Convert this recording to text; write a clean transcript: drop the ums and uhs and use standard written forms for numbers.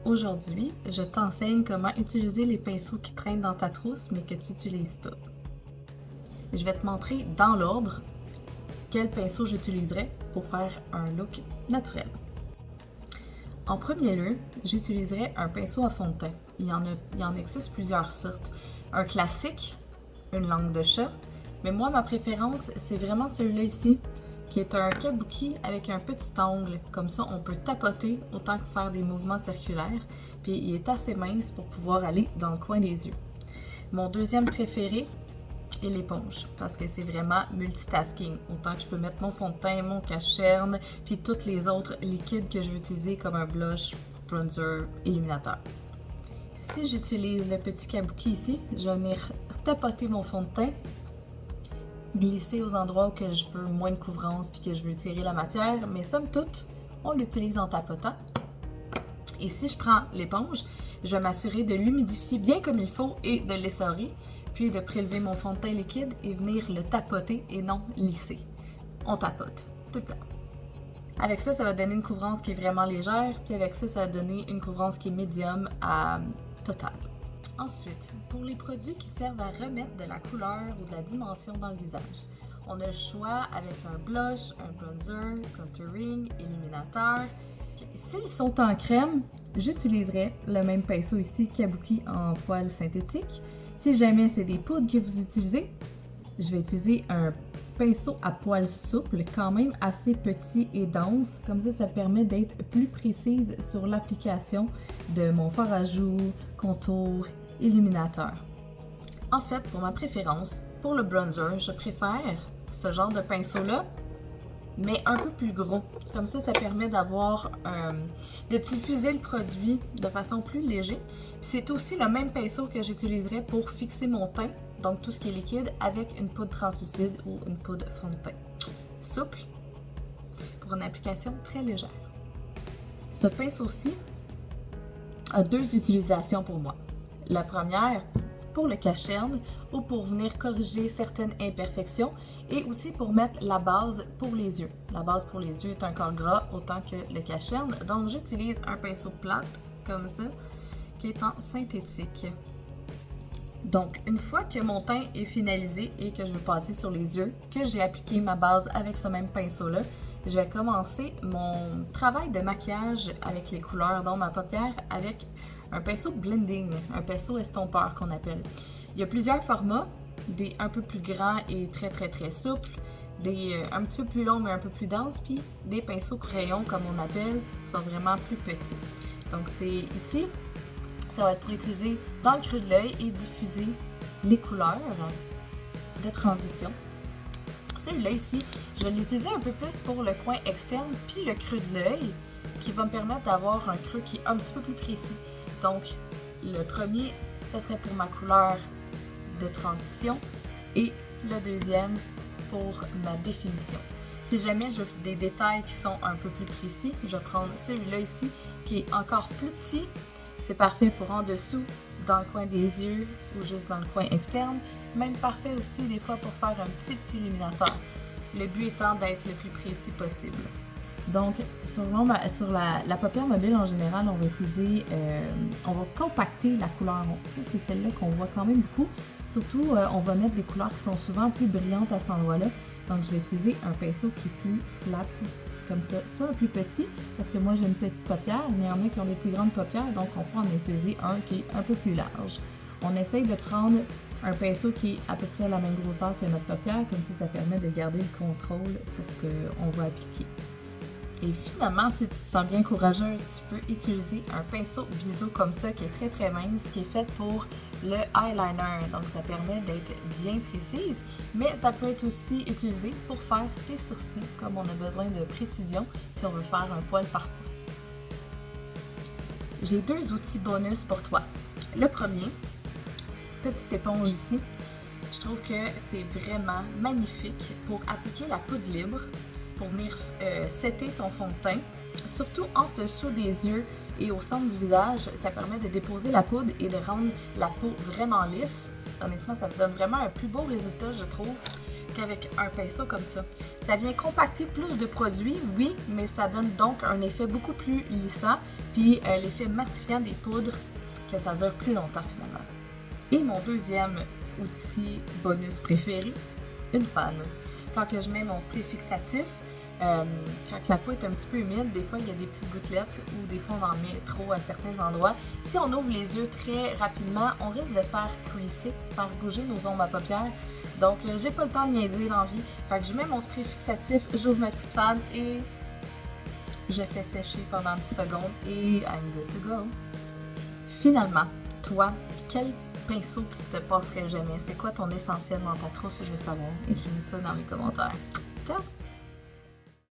Aujourd'hui, je t'enseigne comment utiliser les pinceaux qui traînent dans ta trousse mais que tu n'utilises pas. Je vais te montrer dans l'ordre quel pinceau j'utiliserai pour faire un look naturel. En premier lieu, j'utiliserai un pinceau à fond de teint. Il en existe plusieurs sortes. Un classique, une langue de chat, mais moi ma préférence c'est vraiment celui-là ici, qui est un kabuki avec un petit angle. Comme ça, on peut tapoter autant que faire des mouvements circulaires. Puis il est assez mince pour pouvoir aller dans le coin des yeux. Mon deuxième préféré est l'éponge, parce que c'est vraiment multitasking. Autant que je peux mettre mon fond de teint, mon cache-cerne, puis tous les autres liquides que je vais utiliser comme un blush, bronzer, illuminateur. Si j'utilise le petit kabuki ici, je vais venir tapoter mon fond de teint, glisser aux endroits où que je veux moins de couvrance puis que je veux tirer la matière, mais somme toute, on l'utilise en tapotant. Et si je prends l'éponge, je vais m'assurer de l'humidifier bien comme il faut et de l'essorer, puis de prélever mon fond de teint liquide et venir le tapoter et non lisser. On tapote tout le temps. Avec ça, ça va donner une couvrance qui est vraiment légère, puis avec ça, ça va donner une couvrance qui est médium à totale. Ensuite, pour les produits qui servent à remettre de la couleur ou de la dimension dans le visage, on a le choix avec un blush, un bronzer, contouring, illuminateur. S'ils sont en crème, j'utiliserai le même pinceau ici, Kabuki en poils synthétique. Si jamais c'est des poudres que vous utilisez, je vais utiliser un pinceau à poils souple, quand même assez petit et dense. Comme ça permet d'être plus précise sur l'application de mon fard à joues, contour, illuminateur. En fait, pour ma préférence, pour le bronzer, je préfère ce genre de pinceau-là, mais un peu plus gros. Comme ça permet de diffuser le produit de façon plus léger. C'est aussi le même pinceau que j'utiliserai pour fixer mon teint, donc tout ce qui est liquide, avec une poudre translucide ou une poudre fond de teint. Souple, pour une application très légère. Ce pinceau-ci a deux utilisations pour moi. La première, pour le cache-cerne ou pour venir corriger certaines imperfections et aussi pour mettre la base pour les yeux. La base pour les yeux est un corps gras autant que le cache-cerne, donc j'utilise un pinceau plate comme ça qui est en synthétique. Donc, une fois que mon teint est finalisé et que je vais passer sur les yeux, que j'ai appliqué ma base avec ce même pinceau-là, je vais commencer mon travail de maquillage avec les couleurs, donc ma paupière avec un pinceau blending, un pinceau estompeur qu'on appelle. Il y a plusieurs formats, des un peu plus grands et très très très souples, des un petit peu plus longs mais un peu plus denses, puis des pinceaux crayons comme on appelle, sont vraiment plus petits. Donc c'est ici, ça va être pour utiliser dans le creux de l'œil et diffuser les couleurs de transition. Celui-là ici, je vais l'utiliser un peu plus pour le coin externe puis le creux de l'œil qui va me permettre d'avoir un creux qui est un petit peu plus précis. Donc, le premier, ce serait pour ma couleur de transition et le deuxième pour ma définition. Si jamais je veux des détails qui sont un peu plus précis, je vais prendre celui-là ici qui est encore plus petit. C'est parfait pour en dessous, dans le coin des yeux ou juste dans le coin externe. Même parfait aussi des fois pour faire un petit illuminateur. Le but étant d'être le plus précis possible. Donc, sur la paupière mobile en général, on va utiliser, on va compacter la couleur. Ça, c'est celle-là qu'on voit quand même beaucoup. Surtout, on va mettre des couleurs qui sont souvent plus brillantes à cet endroit-là. Donc, je vais utiliser un pinceau qui est plus flat, comme ça, soit un plus petit, parce que moi j'ai une petite paupière, mais il y en a qui ont des plus grandes paupières, donc on peut en utiliser un qui est un peu plus large. On essaye de prendre un pinceau qui est à peu près la même grosseur que notre paupière, comme ça permet de garder le contrôle sur ce qu'on va appliquer. Et finalement, si tu te sens bien courageuse, tu peux utiliser un pinceau biseau comme ça qui est très très mince, qui est fait pour le eyeliner. Donc ça permet d'être bien précise, mais ça peut être aussi utilisé pour faire tes sourcils, comme on a besoin de précision si on veut faire un poil par poil. J'ai deux outils bonus pour toi. Le premier, petite éponge ici. Je trouve que c'est vraiment magnifique pour appliquer la poudre libre, pour venir setter ton fond de teint, surtout en dessous des yeux et au centre du visage. Ça permet de déposer la poudre et de rendre la peau vraiment lisse. Honnêtement, ça donne vraiment un plus beau résultat, je trouve. qu'avec un pinceau comme ça. Ça vient compacter plus de produits, oui, mais ça donne donc un effet beaucoup plus lissant, puis l'effet matifiant des poudres, que ça dure plus longtemps finalement. Et mon deuxième outil bonus préféré, une fan. Quand que je mets mon spray fixatif, quand la peau est un petit peu humide, des fois il y a des petites gouttelettes ou des fois on en met trop à certains endroits. Si on ouvre les yeux très rapidement, on risque de faire creaser, faire bouger nos ombres à paupières. Donc j'ai pas le temps de niaiser dans la vie. Fait que je mets mon spray fixatif, j'ouvre ma petite fan et je fais sécher pendant 10 secondes et I'm good to go. Finalement, toi, quel pinceau tu te passerais jamais? C'est quoi ton essentiel dans ta trousse? Je veux savoir. Écris-moi ça dans les commentaires. Ciao!